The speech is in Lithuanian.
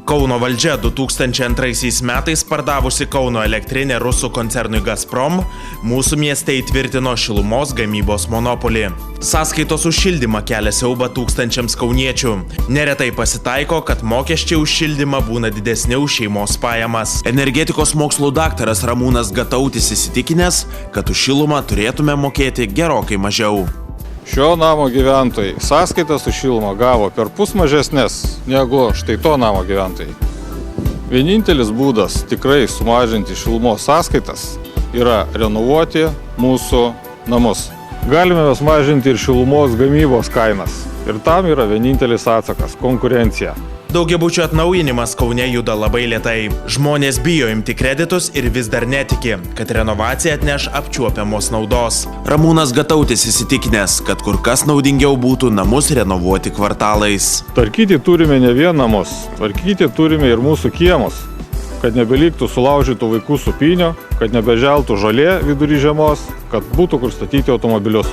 Kauno valdžia 2002 metais pardavusi Kauno elektrinę rusų koncernui Gazprom, mūsų mieste įtvirtino šilumos gamybos monopolį. Sąskaitos už šildymą kelia siaubą tūkstančiams kauniečių. Neretai pasitaiko, kad mokesčiai už šildymą būna didesni už šeimos pajamas. Energetikos mokslų daktaras Ramūnas Gatautis įsitikinęs, kad už šilumą turėtume mokėti gerokai mažiau. Šio namo gyventojai sąskaitas už šilumą gavo perpus mažesnės negu štai to namo gyventojai. Vienintelis būdas tikrai sumažinti šilumos sąskaitas yra renovuoti mūsų namus. Galime mes mažinti ir šilumos gamybos kainas. Ir tam yra vienintelis atsakas – konkurencija. Daugiabučių atnaujinimas Kaune juda labai lėtai. Žmonės bijo imti kreditus ir vis dar netiki, kad renovacija atneš apčiuopiamos naudos. Ramūnas Gatautis įsitikinęs, kad kur kas naudingiau būtų namus renovuoti kvartalais. Tvarkyti turime ne vien namus, tvarkyti turime ir mūsų kiemus, kad nebeliktų sulaužytų vaikų supynio, kad nebeželtų žolė vidury žiemos, kad būtų kur statyti automobilius.